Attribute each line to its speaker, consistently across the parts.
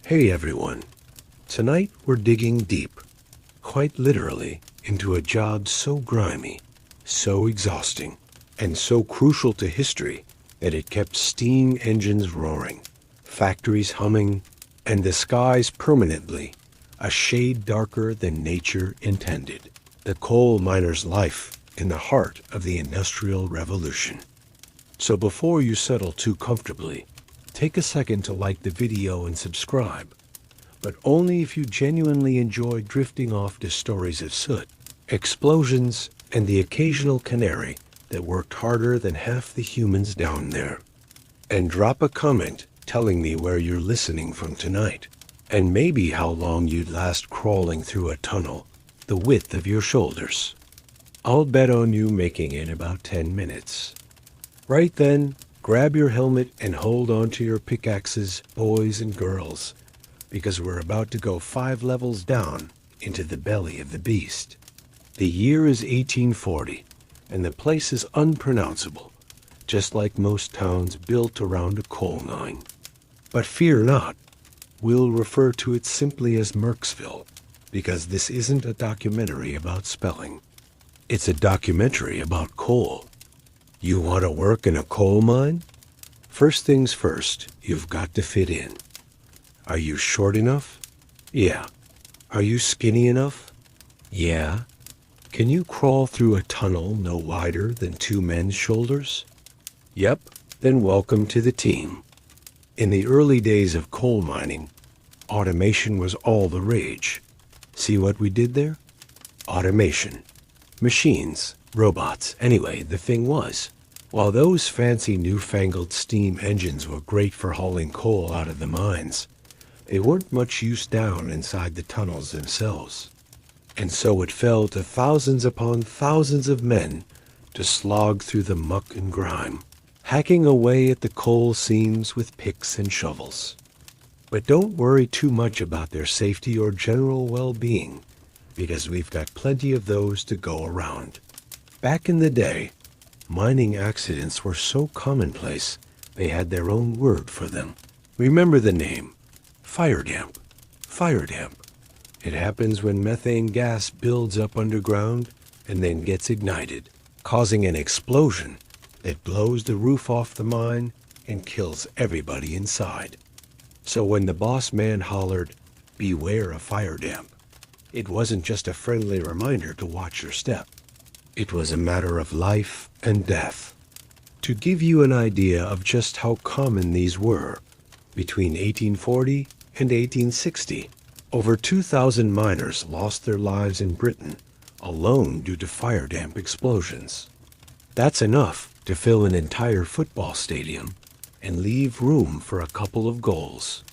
Speaker 1: Hey everyone, tonight we're digging deep, quite literally, into a job so grimy, so exhausting, and so crucial to history that it kept steam engines roaring, factories humming, and the skies permanently a shade darker than nature intended. The coal miner's life in the heart of the Industrial Revolution. So before you settle too comfortably, take a second to like the video and subscribe, but only if you genuinely enjoy drifting off to stories of soot, explosions, and the occasional canary that worked harder than half the humans down there. And drop a comment telling me where you're listening from tonight, and maybe how long you'd last crawling through a tunnel the width of your shoulders. I'll bet on you making it about 10 minutes. Right then, grab your helmet and hold on to your pickaxes, boys and girls, because we're about to go 5 levels down into the belly of the beast. The year is 1840, and the place is unpronounceable, just like most towns built around a coal mine. But fear not, we'll refer to it simply as Merksville, because this isn't a documentary about spelling. It's a documentary about coal. You want to work in a coal mine? First things first, you've got to fit in. Are you short enough? Yeah. Are you skinny enough? Yeah. Can you crawl through a tunnel no wider than 2 men's shoulders? Yep. Then welcome to the team. In the early days of coal mining, automation was all the rage. See what we did there? Automation. Machines, robots. Anyway, the thing was, while those fancy newfangled steam engines were great for hauling coal out of the mines, they weren't much use down inside the tunnels themselves. And so it fell to thousands upon thousands of men to slog through the muck and grime, hacking away at the coal seams with picks and shovels. But don't worry too much about their safety or general well-being, because we've got plenty of those to go around. Back in the day, mining accidents were so commonplace, they had their own word for them. Remember the name, fire damp. Fire damp. It happens when methane gas builds up underground and then gets ignited, causing an explosion that blows the roof off the mine and kills everybody inside. So when the boss man hollered, "Beware of fire damp," it wasn't just a friendly reminder to watch your step. It was a matter of life and death. To give you an idea of just how common these were, between 1840 and 1860, over 2,000 miners lost their lives in Britain alone due to fire damp explosions. That's enough to fill an entire football stadium and leave room for a couple of goals.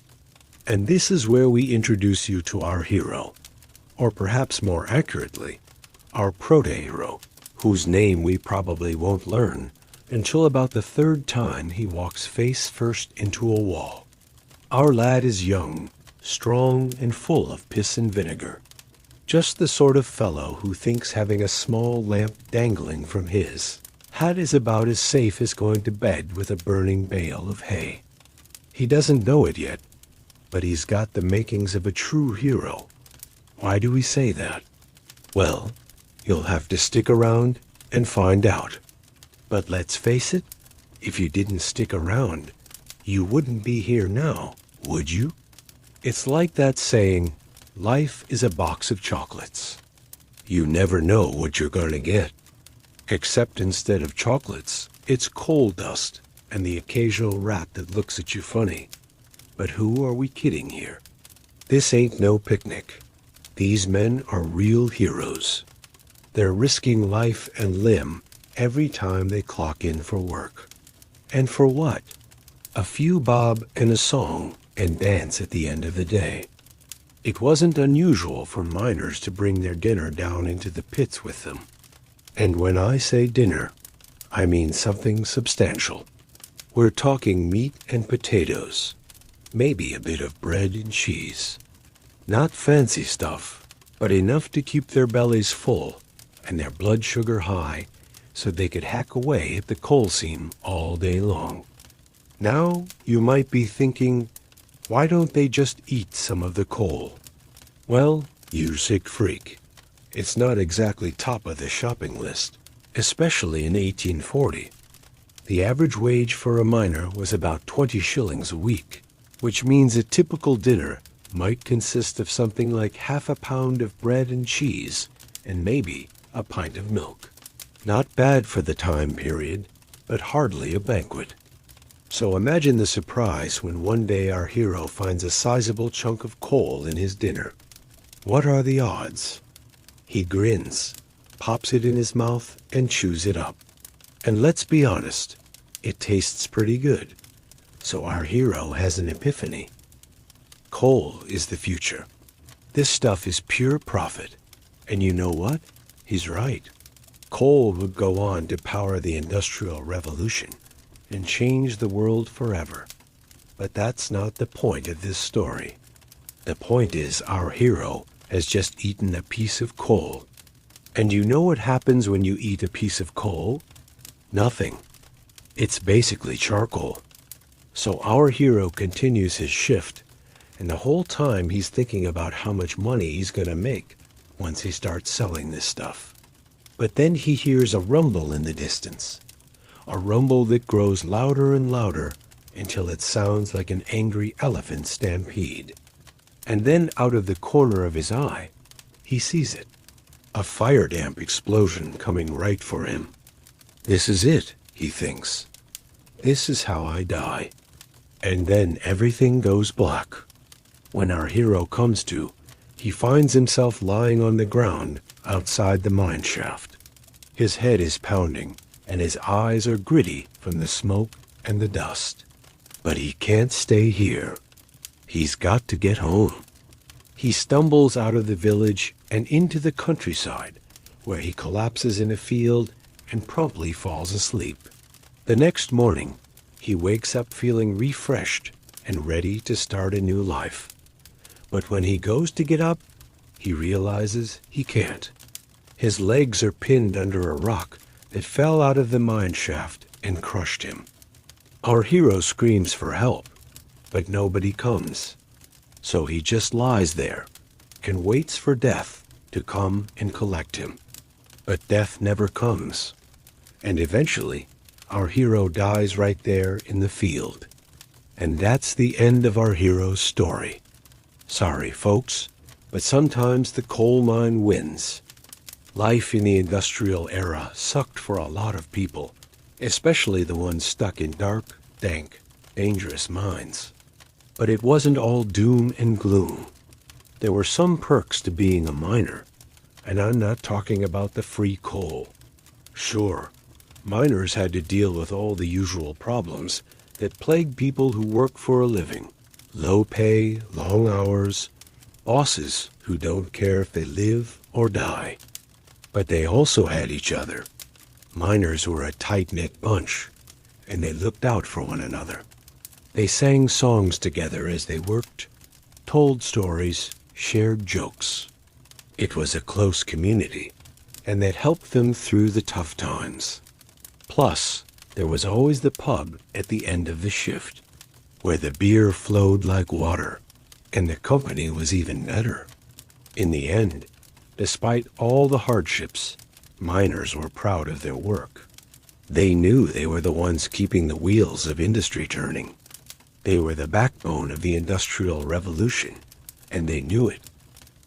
Speaker 1: And this is where we introduce you to our hero, or perhaps more accurately, our proto-hero, whose name we probably won't learn until about the 3rd time he walks face first into a wall. Our lad is young, strong, and full of piss and vinegar. Just the sort of fellow who thinks having a small lamp dangling from his hat is about as safe as going to bed with a burning bale of hay. He doesn't know it yet, but he's got the makings of a true hero. Why do we say that? Well, you'll have to stick around and find out. But let's face it, if you didn't stick around, you wouldn't be here now, would you? It's like that saying, life is a box of chocolates. You never know what you're going to get. Except instead of chocolates, it's coal dust and the occasional rat that looks at you funny. But who are we kidding here? This ain't no picnic. These men are real heroes. They're risking life and limb every time they clock in for work. And for what? A few bob and a song and dance at the end of the day. It wasn't unusual for miners to bring their dinner down into the pits with them. And when I say dinner, I mean something substantial. We're talking meat and potatoes, maybe a bit of bread and cheese. Not fancy stuff, but enough to keep their bellies full and their blood sugar high so they could hack away at the coal seam all day long. Now you might be thinking, Why don't they just eat some of the coal? Well, you sick freak. It's not exactly top of the shopping list, especially in 1840. The average wage for a miner was about 20 shillings a week, which means a typical dinner might consist of something like half a pound of bread and cheese, and maybe a pint of milk. Not bad for the time period, but hardly a banquet. So imagine the surprise when one day our hero finds a sizable chunk of coal in his dinner. What are the odds? He grins, pops it in his mouth, and chews it up. And let's be honest, it tastes pretty good. So our hero has an epiphany. Coal is the future. This stuff is pure profit. And you know what? He's right. Coal would go on to power the Industrial Revolution and change the world forever. But that's not the point of this story. The point is our hero has just eaten a piece of coal. And you know what happens when you eat a piece of coal? Nothing. It's basically charcoal. So our hero continues his shift, and the whole time he's thinking about how much money he's going to make once he starts selling this stuff. But then he hears a rumble in the distance, a rumble that grows louder and louder until it sounds like an angry elephant stampede. And then out of the corner of his eye, he sees it, a fire damp explosion coming right for him. This is it, he thinks. This is how I die. And then everything goes black. When our hero comes to, he finds himself lying on the ground outside the mine shaft. His head is pounding, and his eyes are gritty from the smoke and the dust. But he can't stay here. He's got to get home. He stumbles out of the village and into the countryside, where he collapses in a field and promptly falls asleep. The next morning, he wakes up feeling refreshed and ready to start a new life. But when he goes to get up, he realizes he can't. His legs are pinned under a rock that fell out of the mine shaft and crushed him. Our hero screams for help, but nobody comes. So he just lies there and waits for death to come and collect him. But death never comes. And eventually, our hero dies right there in the field. And that's the end of our hero's story. Sorry, folks, but sometimes the coal mine wins. Life in the industrial era sucked for a lot of people, especially the ones stuck in dark, dank, dangerous mines. But it wasn't all doom and gloom. There were some perks to being a miner, and I'm not talking about the free coal. Sure, miners had to deal with all the usual problems that plague people who work for a living. Low pay, long hours, bosses who don't care if they live or die. But they also had each other. Miners were a tight-knit bunch, and they looked out for one another. They sang songs together as they worked, told stories, shared jokes. It was a close community, and that helped them through the tough times. Plus, there was always the pub at the end of the shift, where the beer flowed like water, and the company was even better. In the end, despite all the hardships, miners were proud of their work. They knew they were the ones keeping the wheels of industry turning. They were the backbone of the Industrial Revolution, and they knew it.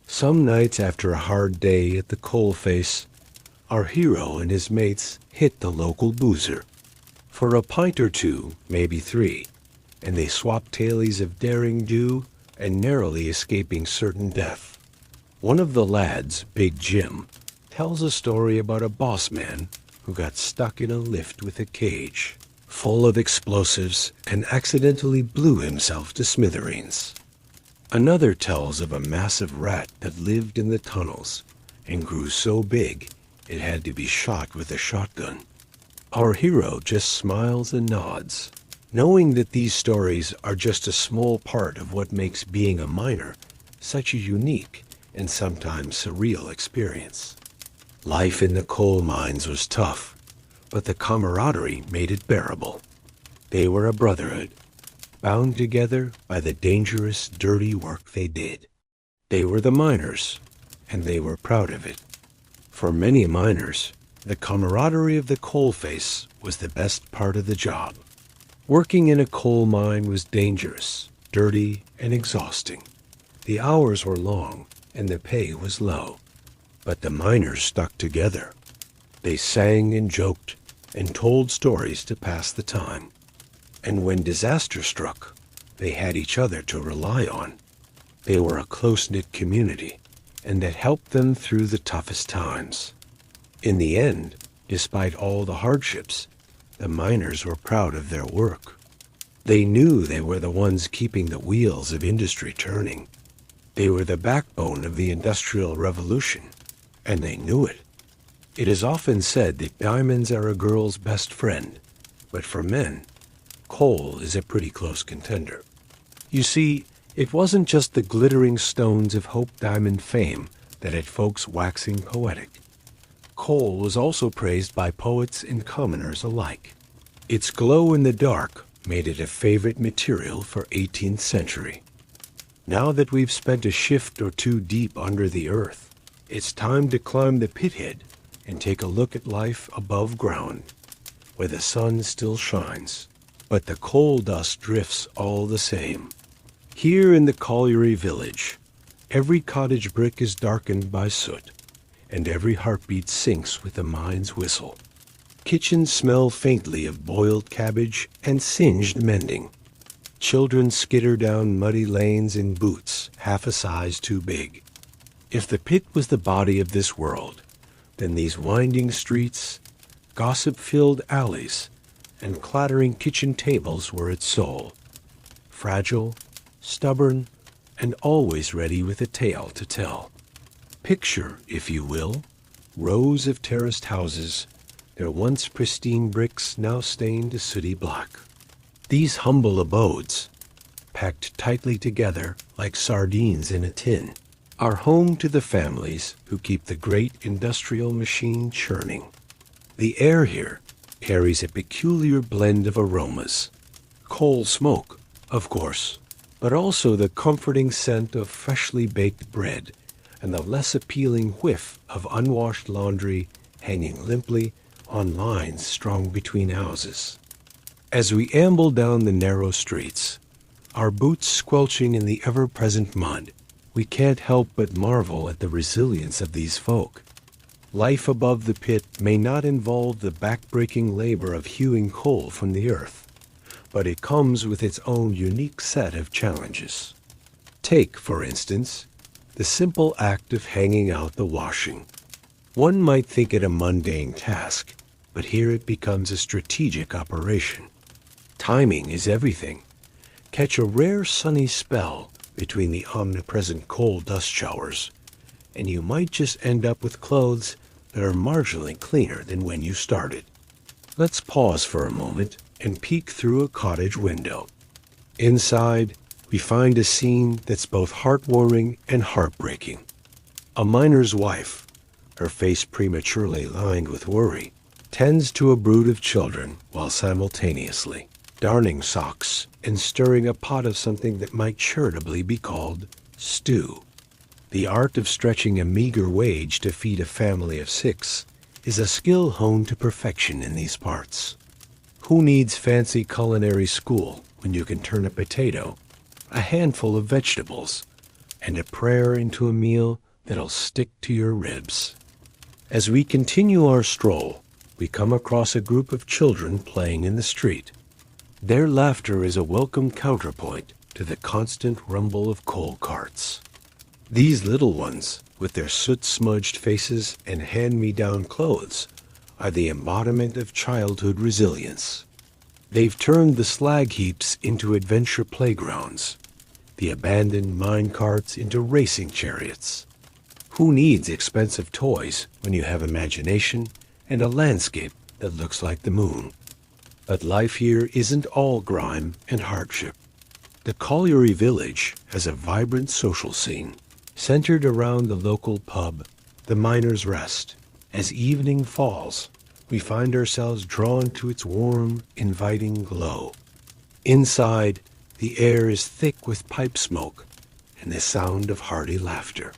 Speaker 1: Some nights after a hard day at the coalface, our hero and his mates hit the local boozer. For a pint or two, maybe three, and they swapped tales of daring do and narrowly escaping certain death. One of the lads, Big Jim, tells a story about a boss man who got stuck in a lift with a cage full of explosives and accidentally blew himself to smithereens. Another tells of a massive rat that lived in the tunnels and grew so big it had to be shot with a shotgun. Our hero just smiles and nods, knowing that these stories are just a small part of what makes being a miner such a unique and sometimes surreal experience. Life in the coal mines was tough, but the camaraderie made it bearable. They were a brotherhood, bound together by the dangerous, dirty work they did. They were the miners, and they were proud of it. For many miners, the camaraderie of the coalface was the best part of the job. Working in a coal mine was dangerous, dirty, and exhausting. The hours were long, and the pay was low. But the miners stuck together. They sang and joked and told stories to pass the time. And when disaster struck, they had each other to rely on. They were a close-knit community, and that helped them through the toughest times. In the end, despite all the hardships, the miners were proud of their work. They knew they were the ones keeping the wheels of industry turning. They were the backbone of the Industrial Revolution, and they knew it. It is often said that diamonds are a girl's best friend, but for men, coal is a pretty close contender. You see, it wasn't just the glittering stones of Hope Diamond fame that had folks waxing poetic. Coal was also praised by poets and commoners alike. Its glow in the dark made it a favorite material for 18th century. Now that we've spent a shift or two deep under the earth, it's time to climb the pithead and take a look at life above ground, where the sun still shines, but the coal dust drifts all the same. Here in the colliery village, every cottage brick is darkened by soot, and every heartbeat sinks with the mine's whistle. Kitchens smell faintly of boiled cabbage and singed mending. Children skitter down muddy lanes in boots half a size too big. If the pit was the body of this world, then these winding streets, gossip-filled alleys, and clattering kitchen tables were its soul. Fragile, stubborn, and always ready with a tale to tell. Picture, if you will, rows of terraced houses, their once pristine bricks now stained a sooty black. These humble abodes, packed tightly together like sardines in a tin, are home to the families who keep the great industrial machine churning. The air here carries a peculiar blend of aromas. Coal smoke, of course, but also the comforting scent of freshly baked bread and the less appealing whiff of unwashed laundry hanging limply on lines strung between houses. As we amble down the narrow streets, our boots squelching in the ever-present mud, we can't help but marvel at the resilience of these folk. Life above the pit may not involve the back-breaking labor of hewing coal from the earth, but it comes with its own unique set of challenges. Take, for instance, the simple act of hanging out the washing. One might think it a mundane task, but here it becomes a strategic operation. Timing is everything. Catch a rare sunny spell between the omnipresent coal dust showers, and you might just end up with clothes that are marginally cleaner than when you started. Let's pause for a moment and peek through a cottage window. Inside, we find a scene that's both heartwarming and heartbreaking. A miner's wife, her face prematurely lined with worry, tends to a brood of children while simultaneously darning socks and stirring a pot of something that might charitably be called stew. The art of stretching a meager wage to feed a family of 6 is a skill honed to perfection in these parts. Who needs fancy culinary school when you can turn a potato, a handful of vegetables, and a prayer into a meal that'll stick to your ribs? As we continue our stroll, we come across a group of children playing in the street. Their laughter is a welcome counterpoint to the constant rumble of coal carts. These little ones, with their soot-smudged faces and hand-me-down clothes, are the embodiment of childhood resilience. They've turned the slag heaps into adventure playgrounds, the abandoned mine carts into racing chariots. Who needs expensive toys when you have imagination and a landscape that looks like the moon? But life here isn't all grime and hardship. The colliery village has a vibrant social scene, centered around the local pub, the Miner's Rest. As evening falls, we find ourselves drawn to its warm, inviting glow. Inside, The air is thick with pipe smoke and the sound of hearty laughter.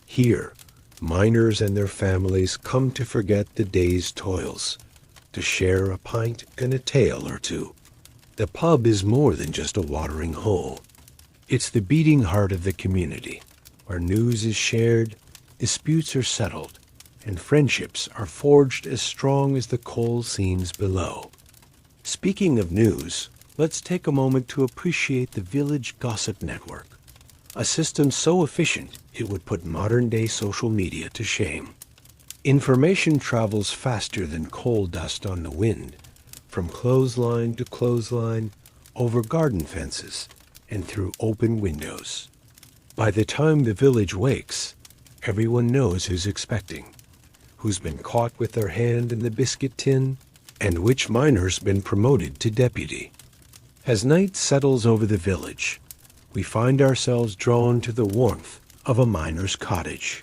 Speaker 1: Here, miners and their families come to forget the day's toils, to share a pint and a tale or two. The pub is more than just a watering hole. It's the beating heart of the community, where news is shared, disputes are settled, and friendships are forged as strong as the coal seams below. Speaking of news, let's take a moment to appreciate the Village Gossip Network, a system so efficient it would put modern-day social media to shame. Information travels faster than coal dust on the wind, from clothesline to clothesline, over garden fences, and through open windows. By the time the village wakes, everyone knows who's expecting, who's been caught with their hand in the biscuit tin, and which miner's been promoted to deputy. As night settles over the village, we find ourselves drawn to the warmth of a miner's cottage.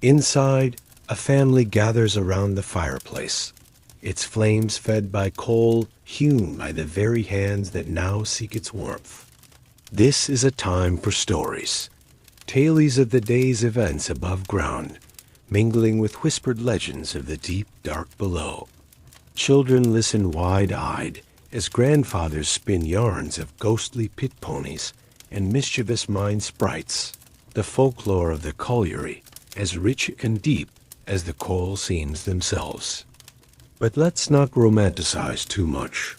Speaker 1: Inside, a family gathers around the fireplace, its flames fed by coal hewn by the very hands that now seek its warmth. This is a time for stories, tales of the day's events above ground, mingling with whispered legends of the deep dark below. Children listen wide-eyed as grandfathers spin yarns of ghostly pit ponies and mischievous mine sprites, the folklore of the colliery as rich and deep as the coal seams themselves. But let's not romanticize too much.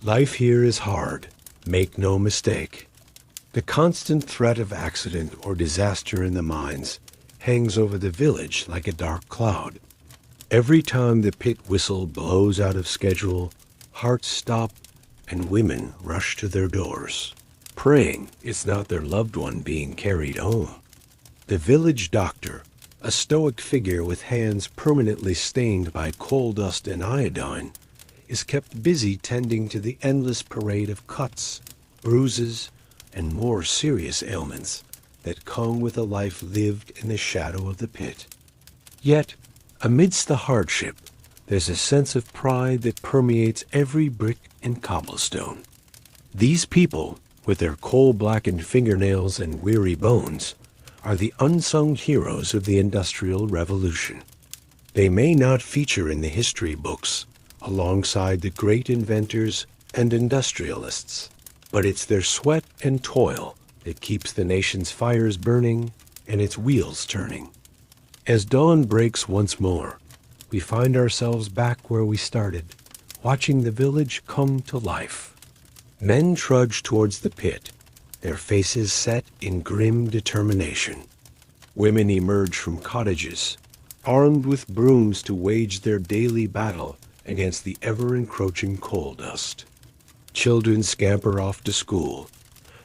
Speaker 1: Life here is hard, make no mistake. The constant threat of accident or disaster in the mines hangs over the village like a dark cloud. Every time the pit whistle blows out of schedule, hearts stop and women rush to their doors, praying it's not their loved one being carried home. The village doctor, a stoic figure with hands permanently stained by coal dust and iodine, is kept busy tending to the endless parade of cuts, bruises, and more serious ailments that come with a life lived in the shadow of the pit. Yet, amidst the hardship, there's a sense of pride that permeates every brick and cobblestone. These people, with their coal-blackened fingernails and weary bones, are the unsung heroes of the Industrial Revolution. They may not feature in the history books alongside the great inventors and industrialists, but it's their sweat and toil that keeps the nation's fires burning and its wheels turning. As dawn breaks once more, we find ourselves back where we started, watching the village come to life. Men trudge towards the pit, their faces set in grim determination. Women emerge from cottages, armed with brooms to wage their daily battle against the ever-encroaching coal dust. Children scamper off to school,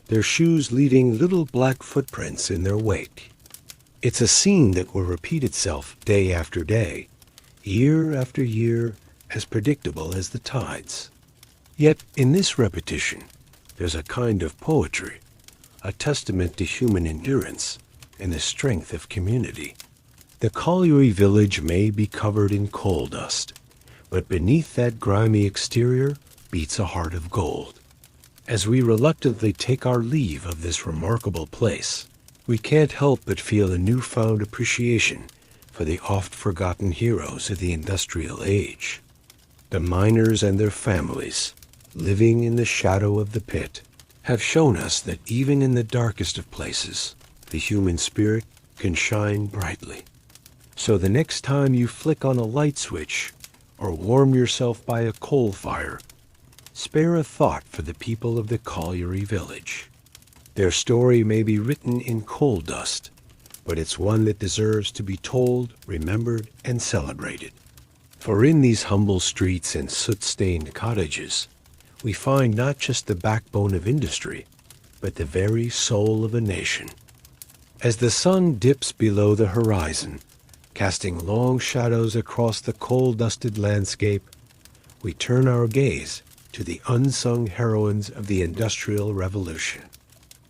Speaker 1: their shoes leaving little black footprints in their wake. It's a scene that will repeat itself day after day, year after year, as predictable as the tides. Yet in this repetition, there's a kind of poetry, a testament to human endurance and the strength of community. The colliery village may be covered in coal dust, but beneath that grimy exterior beats a heart of gold. As we reluctantly take our leave of this remarkable place, we can't help but feel a newfound appreciation for the oft-forgotten heroes of the industrial age. The miners and their families, living in the shadow of the pit, have shown us that even in the darkest of places, the human spirit can shine brightly. So the next time you flick on a light switch or warm yourself by a coal fire, spare a thought for the people of the colliery village. Their story may be written in coal dust, but it's one that deserves to be told, remembered, and celebrated. For in these humble streets and soot-stained cottages, we find not just the backbone of industry, but the very soul of a nation. As the sun dips below the horizon, casting long shadows across the coal-dusted landscape, we turn our gaze to the unsung heroines of the Industrial Revolution.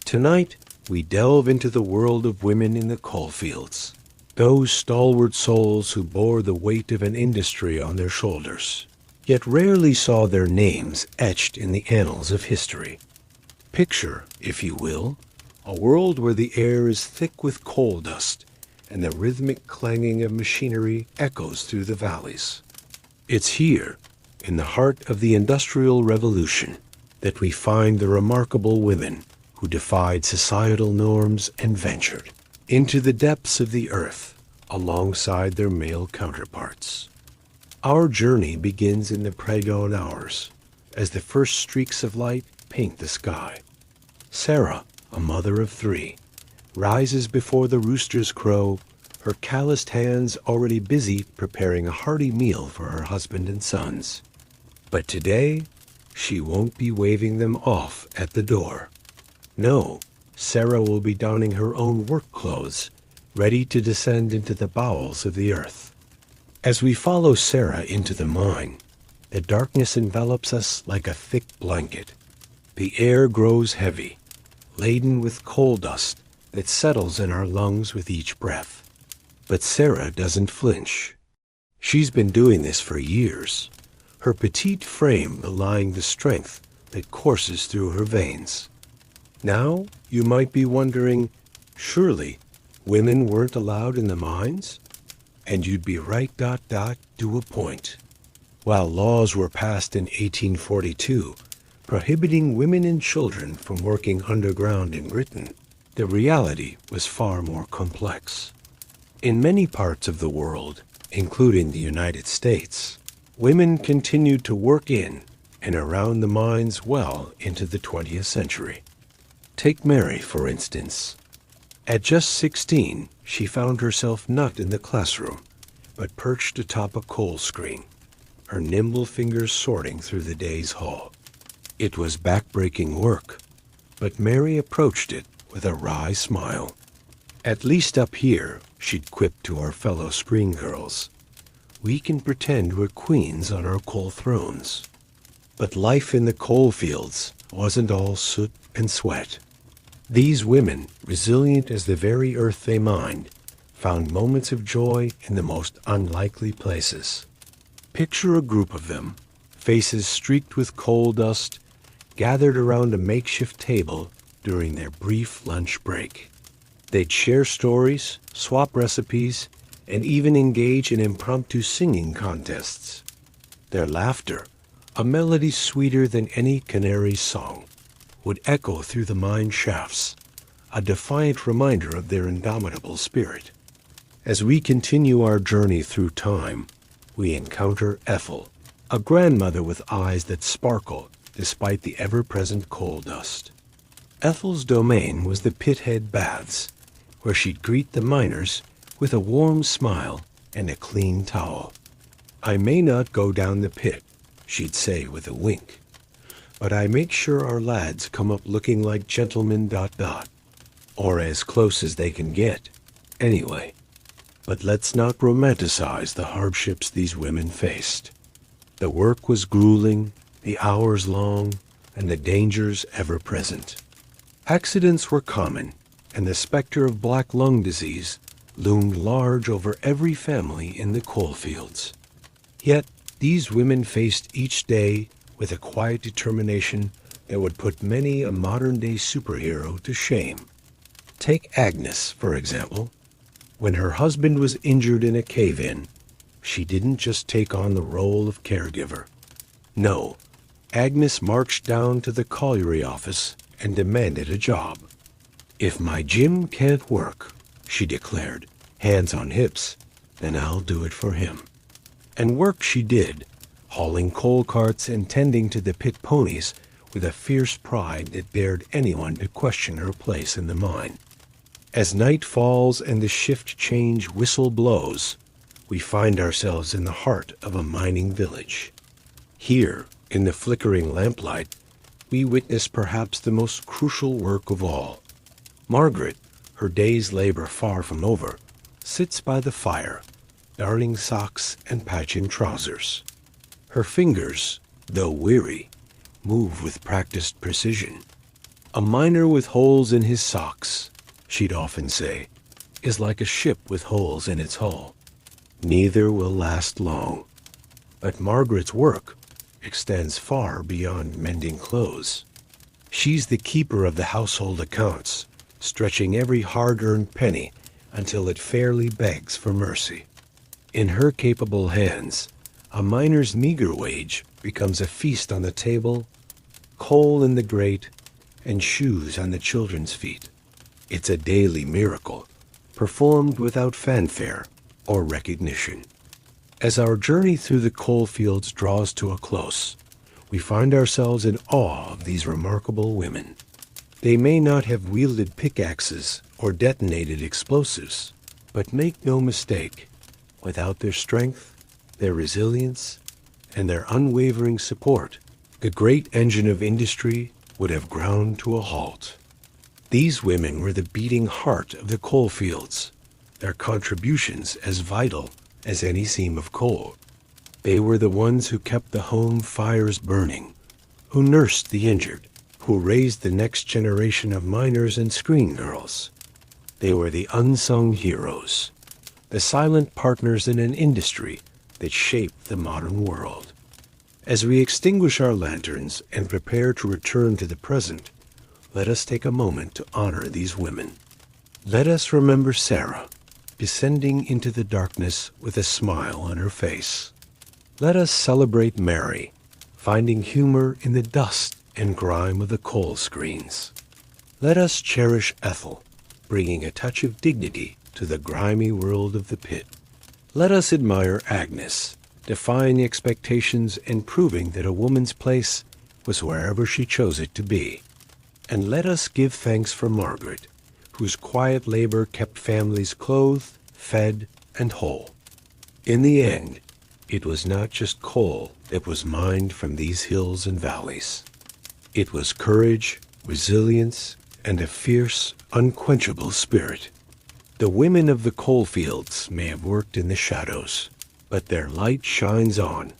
Speaker 1: Tonight, we delve into the world of women in the coalfields, those stalwart souls who bore the weight of an industry on their shoulders, yet rarely saw their names etched in the annals of history. Picture, if you will, a world where the air is thick with coal dust and the rhythmic clanging of machinery echoes through the valleys. It's here, in the heart of the Industrial Revolution, that we find the remarkable women who defied societal norms and ventured into the depths of the earth alongside their male counterparts. Our journey begins in the pre-dawn hours, as the first streaks of light paint the sky. Sarah, a mother of 3, rises before the roosters crow, her calloused hands already busy preparing a hearty meal for her husband and sons. But today, she won't be waving them off at the door. No, Sarah will be donning her own work clothes, ready to descend into the bowels of the earth. As we follow Sarah into the mine, the darkness envelops us like a thick blanket. The air grows heavy, laden with coal dust that settles in our lungs with each breath. But Sarah doesn't flinch. She's been doing this for years, her petite frame belying the strength that courses through her veins. Now, you might be wondering, surely women weren't allowed in the mines? And you'd be right, to a point. While laws were passed in 1842, prohibiting women and children from working underground in Britain, the reality was far more complex. In many parts of the world, including the United States, women continued to work in and around the mines well into the 20th century. Take Mary, for instance. At just 16, she found herself not in the classroom, but perched atop a coal screen, her nimble fingers sorting through the day's haul. It was backbreaking work, but Mary approached it with a wry smile. At least up here, she'd quipped to our fellow screen girls, we can pretend we're queens on our coal thrones. But life in the coal fields wasn't all soot and sweat. These women, resilient as the very earth they mined, found moments of joy in the most unlikely places. Picture a group of them, faces streaked with coal dust, gathered around a makeshift table during their brief lunch break. They'd share stories, swap recipes, and even engage in impromptu singing contests. Their laughter, a melody sweeter than any canary's song, would echo through the mine shafts, a defiant reminder of their indomitable spirit. As we continue our journey through time, we encounter Ethel, a grandmother with eyes that sparkle despite the ever-present coal dust. Ethel's domain was the Pithead Baths, where she'd greet the miners with a warm smile and a clean towel. I may not go down the pit, she'd say with a wink, but I make sure our lads come up looking like gentlemen ... or as close as they can get, anyway. But let's not romanticize the hardships these women faced. The work was grueling, the hours long, and the dangers ever-present. Accidents were common, and the specter of black lung disease loomed large over every family in the coalfields. Yet these women faced each day with a quiet determination that would put many a modern-day superhero to shame. Take Agnes, for example. When her husband was injured in a cave-in, she didn't just take on the role of caregiver. No, Agnes marched down to the colliery office and demanded a job. "If my Jim can't work," she declared, hands on hips, "then I'll do it for him." And work she did, hauling coal carts and tending to the pit ponies with a fierce pride that dared anyone to question her place in the mine. As night falls and the shift change whistle blows, we find ourselves in the heart of a mining village. Here, in the flickering lamplight, we witness perhaps the most crucial work of all. Margaret, her day's labor far from over, sits by the fire, darning socks and patching trousers. Her fingers, though weary, move with practiced precision. A miner with holes in his socks, she'd often say, is like a ship with holes in its hull. Neither will last long. But Margaret's work extends far beyond mending clothes. She's the keeper of the household accounts, stretching every hard-earned penny until it fairly begs for mercy. In her capable hands, a miner's meager wage becomes a feast on the table, coal in the grate, and shoes on the children's feet. It's a daily miracle, performed without fanfare or recognition. As our journey through the coal fields draws to a close, we find ourselves in awe of these remarkable women. They may not have wielded pickaxes or detonated explosives, but make no mistake, without their strength, their resilience, and their unwavering support, the great engine of industry would have ground to a halt. These women were the beating heart of the coal fields, their contributions as vital as any seam of coal. They were the ones who kept the home fires burning, who nursed the injured, who raised the next generation of miners and screen girls. They were the unsung heroes, the silent partners in an industry that shaped the modern world. As we extinguish our lanterns and prepare to return to the present, let us take a moment to honor these women. Let us remember Sarah, descending into the darkness with a smile on her face. Let us celebrate Mary, finding humor in the dust and grime of the coal screens. Let us cherish Ethel, bringing a touch of dignity to the grimy world of the pit. Let us admire Agnes, defying expectations and proving that a woman's place was wherever she chose it to be. And let us give thanks for Margaret, whose quiet labor kept families clothed, fed, and whole. In the end, it was not just coal that was mined from these hills and valleys. It was courage, resilience, and a fierce, unquenchable spirit. The women of the coal fields may have worked in the shadows, but their light shines on,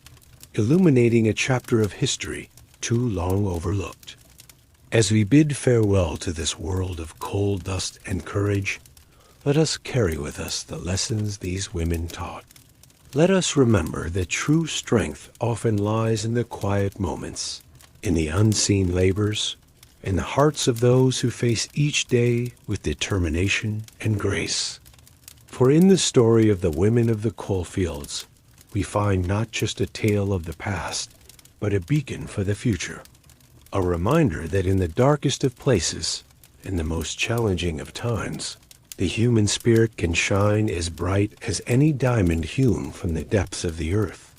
Speaker 1: illuminating a chapter of history too long overlooked. As we bid farewell to this world of coal dust and courage, let us carry with us the lessons these women taught. Let us remember that true strength often lies in the quiet moments, in the unseen labors, in the hearts of those who face each day with determination and grace. For in the story of the women of the coal fields, we find not just a tale of the past, but a beacon for the future. A reminder that in the darkest of places, in the most challenging of times, the human spirit can shine as bright as any diamond hewn from the depths of the earth.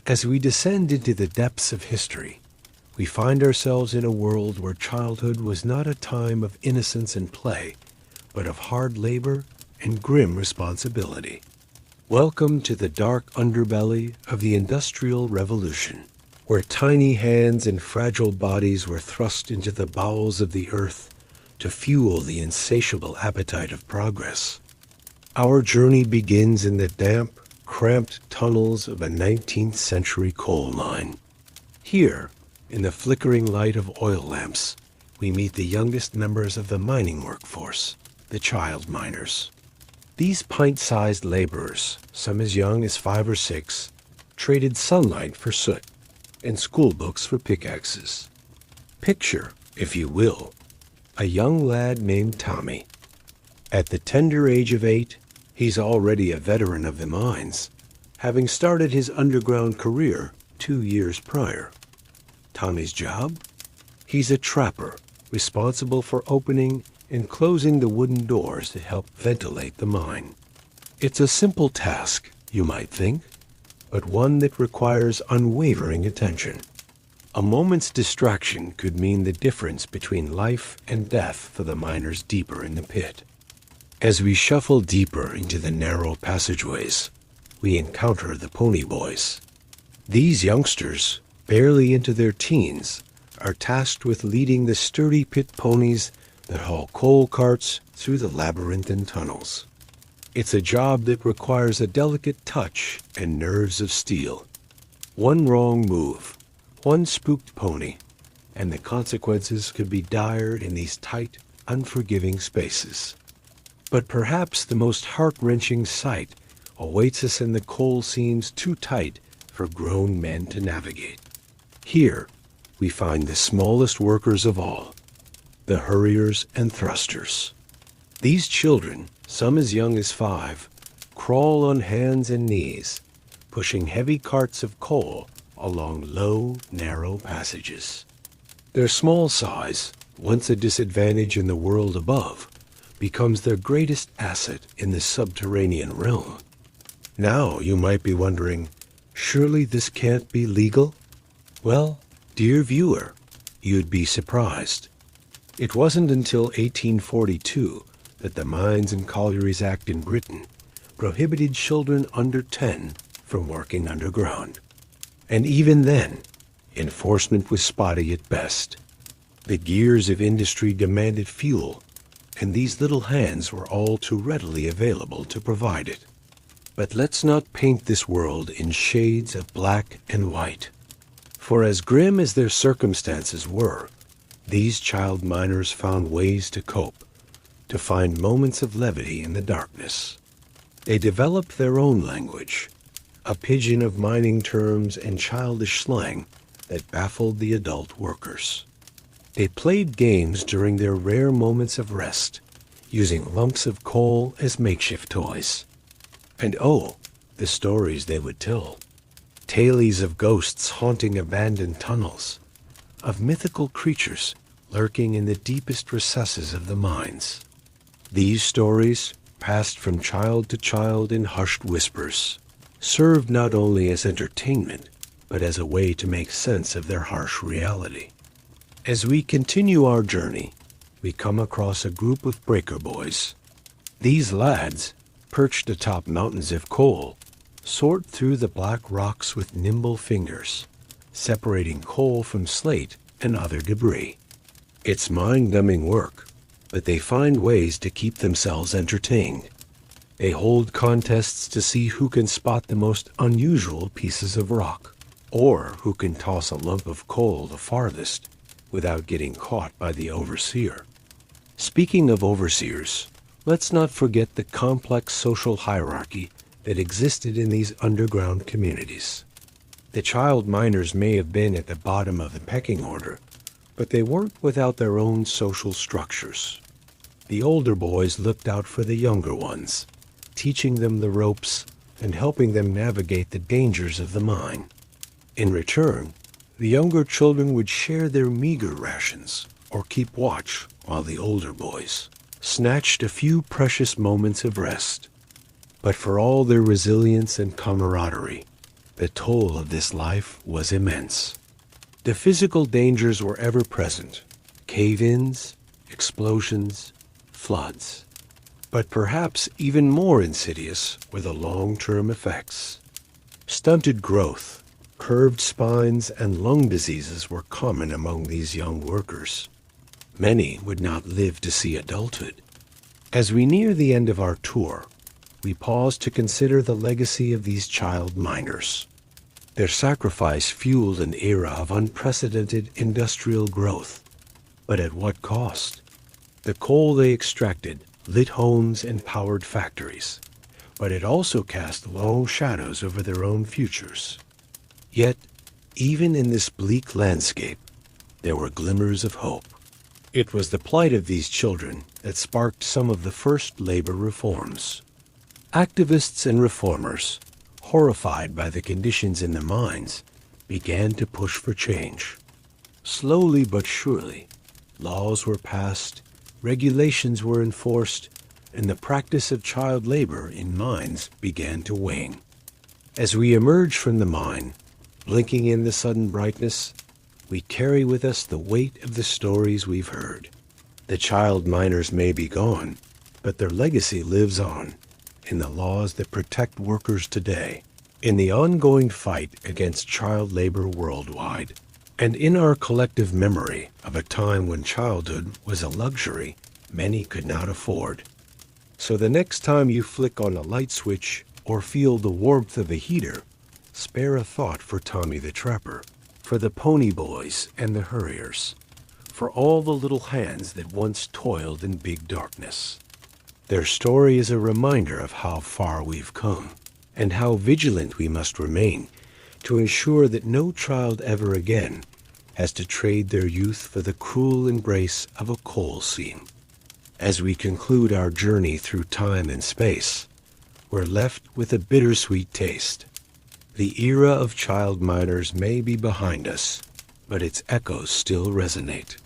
Speaker 1: As we descend into the depths of history, we find ourselves in a world where childhood was not a time of innocence and play, but of hard labor and grim responsibility. Welcome to the dark underbelly of the Industrial Revolution, where tiny hands and fragile bodies were thrust into the bowels of the earth to fuel the insatiable appetite of progress. Our journey begins in the damp, cramped tunnels of a 19th century coal mine. Here, in the flickering light of oil lamps, we meet the youngest members of the mining workforce, the child miners. These pint-sized laborers, some as young as 5 or 6, traded sunlight for soot and school books for pickaxes. Picture, if you will, a young lad named Tommy. At the tender age of 8, he's already a veteran of the mines, having started his underground career 2 years prior. Tommy's job? He's a trapper, responsible for opening and closing the wooden doors that help ventilate the mine. It's a simple task, you might think, but one that requires unwavering attention. A moment's distraction could mean the difference between life and death for the miners deeper in the pit. As we shuffle deeper into the narrow passageways, we encounter the pony boys. These youngsters, barely into their teens, are tasked with leading the sturdy pit ponies that haul coal carts through the labyrinthine tunnels. It's a job that requires a delicate touch and nerves of steel. One wrong move, one spooked pony, and the consequences could be dire in these tight, unforgiving spaces. But perhaps the most heart-wrenching sight awaits us in the coal seams too tight for grown men to navigate. Here, we find the smallest workers of all, the hurriers and thrusters. These children, some as young as 5, crawl on hands and knees, pushing heavy carts of coal along low, narrow passages. Their small size, once a disadvantage in the world above, becomes their greatest asset in the subterranean realm. Now you might be wondering, surely this can't be legal? Well, dear viewer, you'd be surprised. It wasn't until 1842 that the Mines and Collieries Act in Britain prohibited children under 10 from working underground. And even then, enforcement was spotty at best. The gears of industry demanded fuel, and these little hands were all too readily available to provide it. But let's not paint this world in shades of black and white. For as grim as their circumstances were, these child miners found ways to cope, to find moments of levity in the darkness. They developed their own language, a pidgin of mining terms and childish slang that baffled the adult workers. They played games during their rare moments of rest, using lumps of coal as makeshift toys. And oh, the stories they would tell. Tales of ghosts haunting abandoned tunnels, of mythical creatures lurking in the deepest recesses of the mines. These stories, passed from child to child in hushed whispers, served not only as entertainment, but as a way to make sense of their harsh reality. As we continue our journey, we come across a group of breaker boys. These lads, perched atop mountains of coal, sort through the black rocks with nimble fingers, separating coal from slate and other debris. It's mind-numbing work, but they find ways to keep themselves entertained. They hold contests to see who can spot the most unusual pieces of rock, or who can toss a lump of coal the farthest without getting caught by the overseer. Speaking of overseers, let's not forget the complex social hierarchy that existed in these underground communities. The child miners may have been at the bottom of the pecking order, but they weren't without their own social structures. The older boys looked out for the younger ones, teaching them the ropes and helping them navigate the dangers of the mine. In return, the younger children would share their meager rations or keep watch while the older boys snatched a few precious moments of rest. But for all their resilience and camaraderie, the toll of this life was immense. The physical dangers were ever present: cave-ins, explosions, floods. But perhaps even more insidious were the long-term effects. Stunted growth, curved spines, and lung diseases were common among these young workers. Many would not live to see adulthood. As we near the end of our tour, we pause to consider the legacy of these child miners. Their sacrifice fueled an era of unprecedented industrial growth. But at what cost? The coal they extracted lit homes and powered factories, but it also cast long shadows over their own futures. Yet, even in this bleak landscape, there were glimmers of hope. It was the plight of these children that sparked some of the first labor reforms. Activists and reformers, horrified by the conditions in the mines, began to push for change. Slowly but surely, laws were passed, regulations were enforced, and the practice of child labor in mines began to wane. As we emerge from the mine, blinking in the sudden brightness, we carry with us the weight of the stories we've heard. The child miners may be gone, but their legacy lives on in the laws that protect workers today, in the ongoing fight against child labor worldwide, and in our collective memory of a time when childhood was a luxury many could not afford. So the next time you flick on a light switch or feel the warmth of a heater, spare a thought for Tommy the Trapper, for the pony boys and the hurriers, for all the little hands that once toiled in big darkness. Their story is a reminder of how far we've come, and how vigilant we must remain to ensure that no child ever again has to trade their youth for the cruel embrace of a coal seam. As we conclude our journey through time and space, we're left with a bittersweet taste. The era of child miners may be behind us, but its echoes still resonate.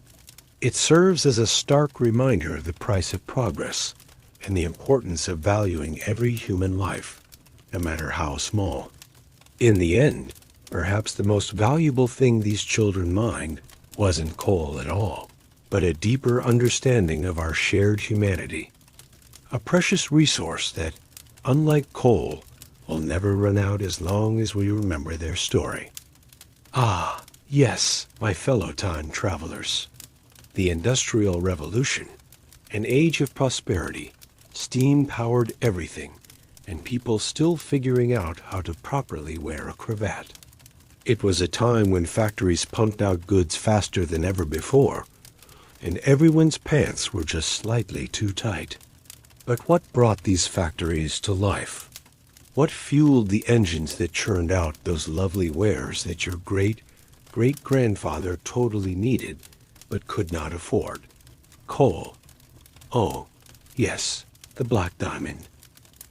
Speaker 1: It serves as a stark reminder of the price of progress and the importance of valuing every human life, no matter how small. In the end, perhaps the most valuable thing these children mined wasn't coal at all, but a deeper understanding of our shared humanity. A precious resource that, unlike coal, will never run out as long as we remember their story. Ah, yes, my fellow time travelers. The Industrial Revolution, an age of prosperity, steam-powered everything, and people still figuring out how to properly wear a cravat. It was a time when factories pumped out goods faster than ever before, and everyone's pants were just slightly too tight. But what brought these factories to life? What fueled the engines that churned out those lovely wares that your great-great-grandfather totally needed but could not afford? Coal. Oh, yes, the black diamond.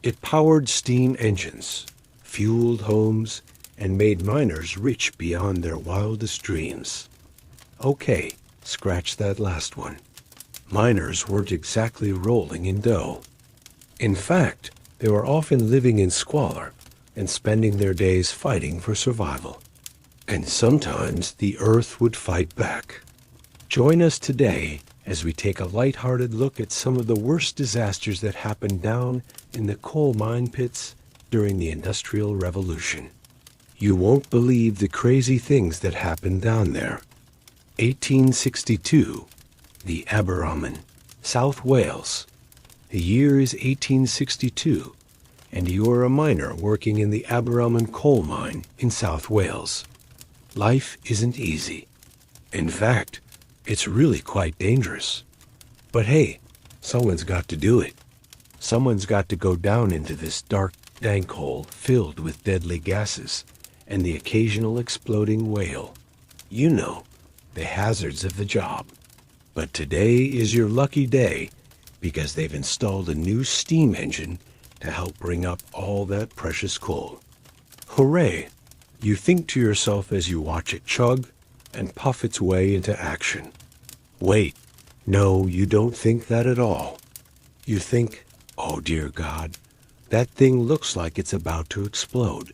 Speaker 1: It powered steam engines, fueled homes, and made miners rich beyond their wildest dreams. Okay, scratch that last one. Miners weren't exactly rolling in dough. In fact, they were often living in squalor and spending their days fighting for survival. And sometimes the earth would fight back. Join us today as we take a light-hearted look at some of the worst disasters that happened down in the coal mine pits during the Industrial Revolution. You won't believe the crazy things that happened down there. 1862, the Aberystwyth, South Wales. The year is 1862, and you are a miner working in the Aberystwyth coal mine in South Wales. Life isn't easy. In fact, it's really quite dangerous. But hey, someone's got to do it. Someone's got to go down into this dark, dank hole filled with deadly gases and the occasional exploding whale. You know, the hazards of the job. But today is your lucky day because they've installed a new steam engine to help bring up all that precious coal. Hooray! You think to yourself as you watch it chug and puff its way into action. Wait, no, you don't think that at all. You think, oh dear God, that thing looks like it's about to explode.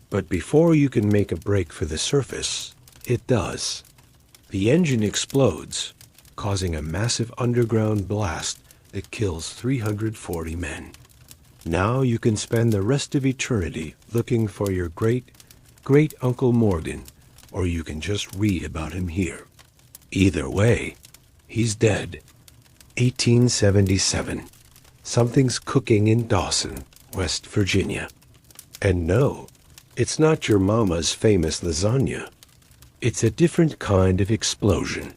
Speaker 1: But before you can make a break for the surface, it does. The engine explodes, causing a massive underground blast that kills 340 men. Now you can spend the rest of eternity looking for your great-great-uncle Morgan, or you can just read about him here. Either way, he's dead. 1877. Something's cooking in Dawson, West Virginia. And no, it's not your mama's famous lasagna. It's a different kind of explosion.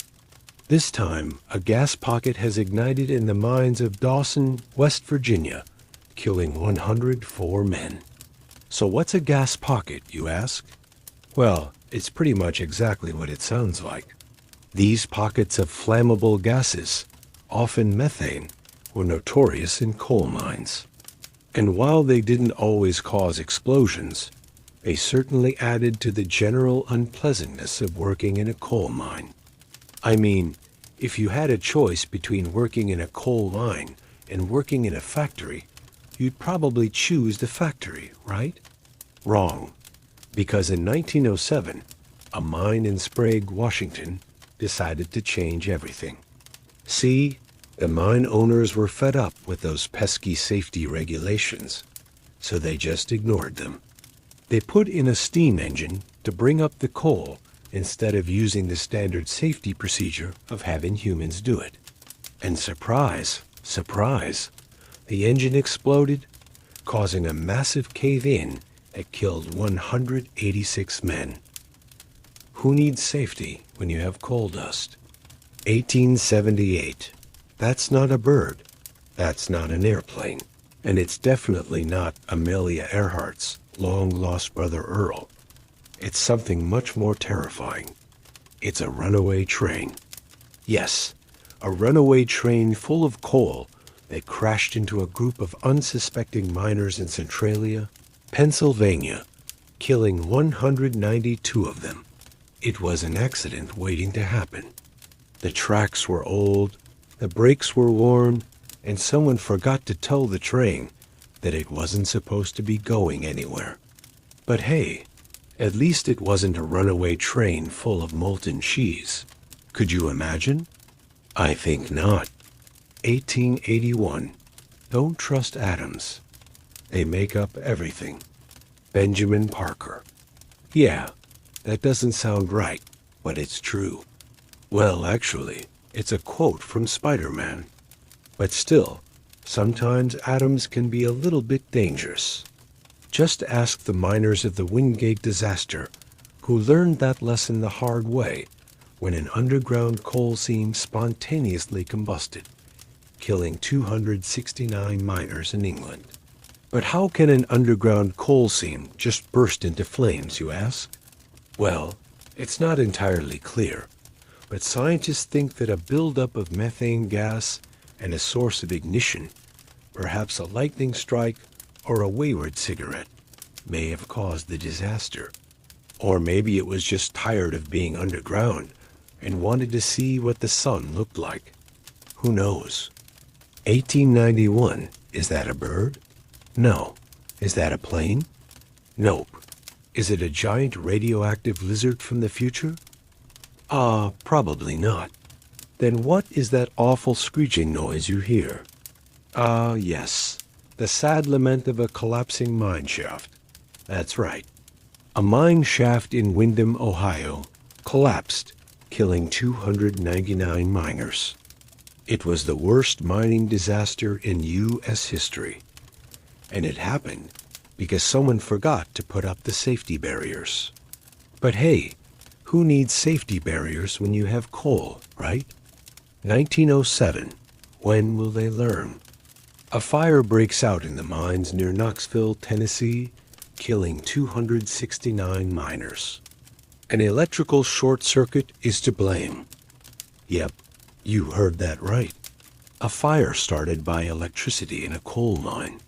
Speaker 1: This time, a gas pocket has ignited in the mines of Dawson, West Virginia, killing 104 men. So what's a gas pocket, you ask? Well, it's pretty much exactly what it sounds like. These pockets of flammable gases, often methane, were notorious in coal mines. And while they didn't always cause explosions, they certainly added to the general unpleasantness of working in a coal mine. I mean, if you had a choice between working in a coal mine and working in a factory, you'd probably choose the factory, right? Wrong, because in 1907, a mine in Sprague, Washington, decided to change everything. See, the mine owners were fed up with those pesky safety regulations, so they just ignored them. They put in a steam engine to bring up the coal instead of using the standard safety procedure of having humans do it. And surprise, surprise, the engine exploded, causing a massive cave-in that killed 186 men. Who needs safety when you have coal dust? 1878. That's not a bird. That's not an airplane. And it's definitely not Amelia Earhart's long-lost brother Earl. It's something much more terrifying. It's a runaway train. Yes, a runaway train full of coal that crashed into a group of unsuspecting miners in Centralia, Pennsylvania, killing 192 of them. It was an accident waiting to happen. The tracks were old, the brakes were worn, and someone forgot to tell the train that it wasn't supposed to be going anywhere. But hey, at least it wasn't a runaway train full of molten cheese. Could you imagine? I think not. 1881. Don't trust atoms. They make up everything. Benjamin Parker. Yeah, that doesn't sound right, but it's true. Well, actually, it's a quote from Spider-Man. But still, sometimes atoms can be a little bit dangerous. Just ask the miners of the Wingate disaster, who learned that lesson the hard way when an underground coal seam spontaneously combusted, killing 269 miners in England. But how can an underground coal seam just burst into flames, you ask? Well, it's not entirely clear, but scientists think that a buildup of methane gas and a source of ignition, perhaps a lightning strike or a wayward cigarette, may have caused the disaster. Or maybe it was just tired of being underground and wanted to see what the sun looked like. Who knows? 1891, is that a bird? No. Is that a plane? Nope. Is it a giant radioactive lizard from the future? Probably not. Then what is that awful screeching noise you hear? Yes. The sad lament of a collapsing mine shaft. That's right. A mine shaft in Windham, Ohio, collapsed, killing 299 miners. It was the worst mining disaster in U.S. history. And it happened because someone forgot to put up the safety barriers. But hey, who needs safety barriers when you have coal, right? 1907. When will they learn? A fire breaks out in the mines near Knoxville, Tennessee, killing 269 miners. An electrical short circuit is to blame. Yep, you heard that right. A fire started by electricity in a coal mine.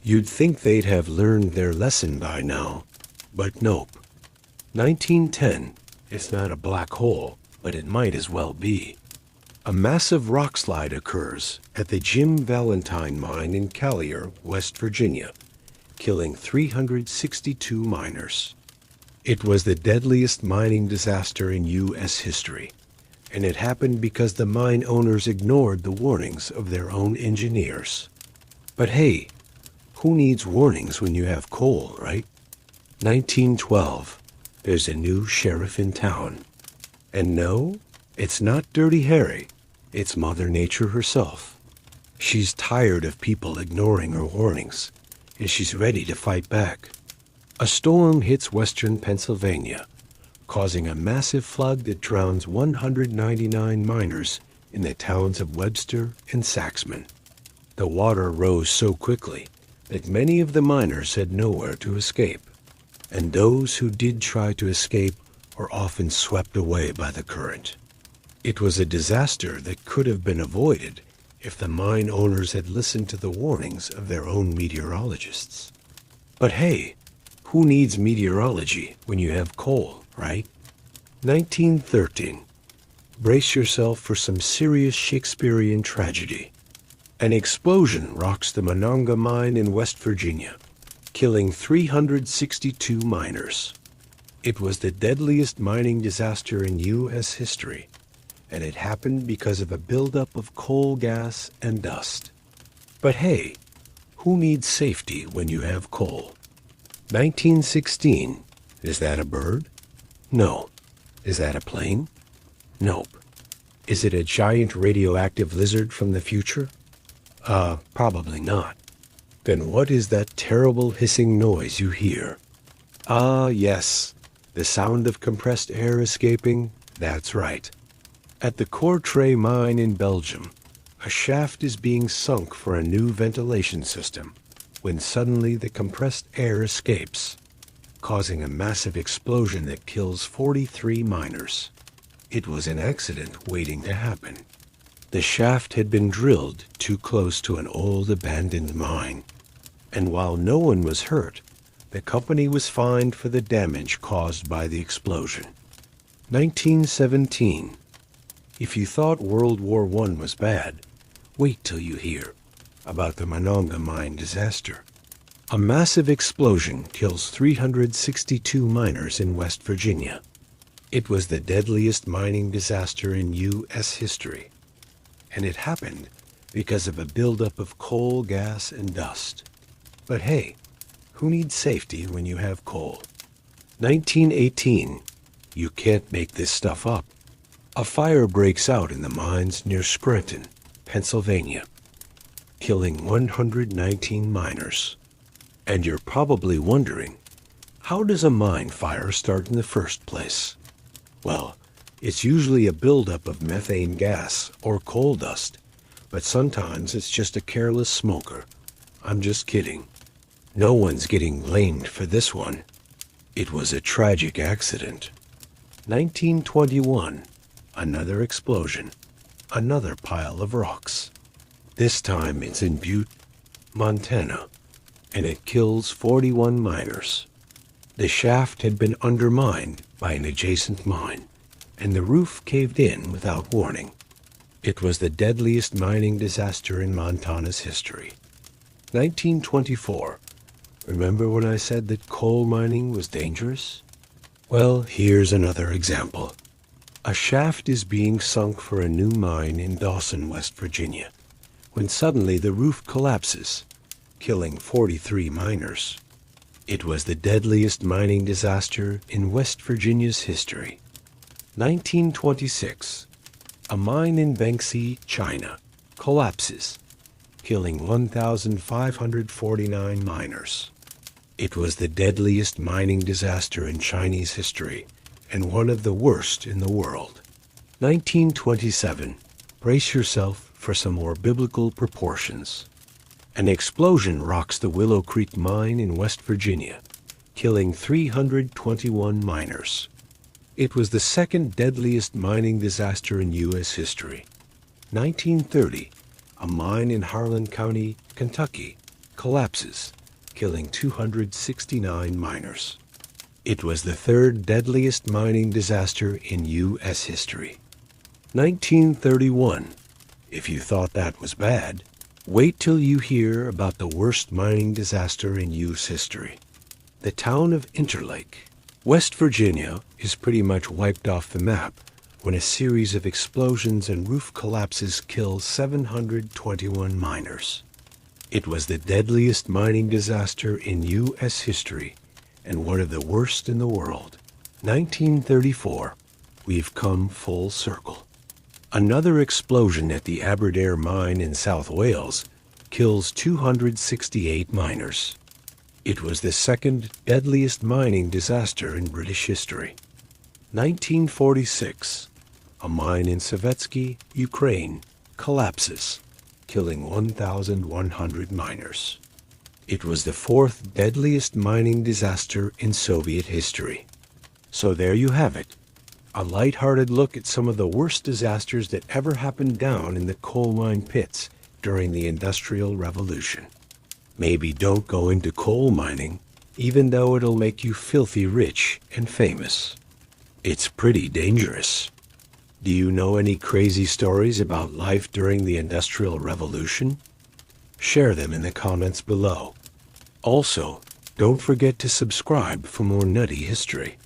Speaker 1: You'd think they'd have learned their lesson by now, but nope. 1910 is not a black hole, but it might as well be. A massive rock slide occurs at the Jim Valentine mine in Callier, West Virginia, killing 362 miners. It was the deadliest mining disaster in U.S. history, and it happened because the mine owners ignored the warnings of their own engineers. But hey, who needs warnings when you have coal, right? 1912. There's a new sheriff in town. And no, it's not Dirty Harry. It's Mother Nature herself. She's tired of people ignoring her warnings, and she's ready to fight back. A storm hits western Pennsylvania, causing a massive flood that drowns 199 miners in the towns of Webster and Saxman. The water rose so quickly that many of the miners had nowhere to escape, and those who did try to escape were often swept away by the current. It was a disaster that could have been avoided if the mine owners had listened to the warnings of their own meteorologists. But hey, who needs meteorology when you have coal, right? 1913. Brace yourself for some serious Shakespearean tragedy. An explosion rocks the Monongah mine in West Virginia, killing 362 miners. It was the deadliest mining disaster in U.S. history, and it happened because of a buildup of coal gas and dust. But hey, who needs safety when you have coal? 1916. Is that a bird? No. Is that a plane? Nope. Is it a giant radioactive lizard from the future? Probably not. Then what is that terrible hissing noise you hear? Yes. The sound of compressed air escaping? That's right. At the Courtrai mine in Belgium, a shaft is being sunk for a new ventilation system when suddenly the compressed air escapes, causing a massive explosion that kills 43 miners. It was an accident waiting to happen. The shaft had been drilled too close to an old abandoned mine, and while no one was hurt, the company was fined for the damage caused by the explosion. 1917. If you thought World War I was bad, wait till you hear about the Monongah mine disaster. A massive explosion kills 362 miners in West Virginia. It was the deadliest mining disaster in U.S. history, and it happened because of a buildup of coal, gas, and dust. But hey, who needs safety when you have coal? 1918. You can't make this stuff up. A fire breaks out in the mines near Scranton, Pennsylvania, killing 119 miners. And you're probably wondering, how does a mine fire start in the first place? Well, it's usually a buildup of methane gas or coal dust, but sometimes it's just a careless smoker. I'm just kidding. No one's getting blamed for this one. It was a tragic accident. 1921. Another explosion. Another pile of rocks. This time it's in Butte, Montana, and it kills 41 miners. The shaft had been undermined by an adjacent mine, and the roof caved in without warning. It was the deadliest mining disaster in Montana's history. 1924. Remember when I said that coal mining was dangerous? Well, here's another example. A shaft is being sunk for a new mine in Dawson, West Virginia, when suddenly the roof collapses, killing 43 miners. It was the deadliest mining disaster in West Virginia's history. 1926. A mine in Banxi, China, collapses, killing 1,549 miners. It was the deadliest mining disaster in Chinese history, and one of the worst in the world. 1927. Brace yourself for some more biblical proportions. An explosion rocks the Willow Creek mine in West Virginia, killing 321 miners. It was the second deadliest mining disaster in U.S. history. 1930. A mine in Harlan County, Kentucky, collapses, killing 269 miners. It was the third deadliest mining disaster in U.S. history. 1931. If you thought that was bad, wait till you hear about the worst mining disaster in U.S. history. The town of Interlake, West Virginia, is pretty much wiped off the map when a series of explosions and roof collapses kill 721 miners. It was the deadliest mining disaster in U.S. history and one of the worst in the world. 1934. We've come full circle. Another explosion at the Aberdare mine in South Wales kills 268 miners. It was the second deadliest mining disaster in British history. 1946. A mine in Savetsky, Ukraine, collapses, killing 1,100 miners. It was the fourth deadliest mining disaster in Soviet history. So there you have it. A light-hearted look at some of the worst disasters that ever happened down in the coal mine pits during the Industrial Revolution. Maybe don't go into coal mining, even though it'll make you filthy rich and famous. It's pretty dangerous. Do you know any crazy stories about life during the Industrial Revolution? Share them in the comments below. Also, don't forget to subscribe for more nutty history.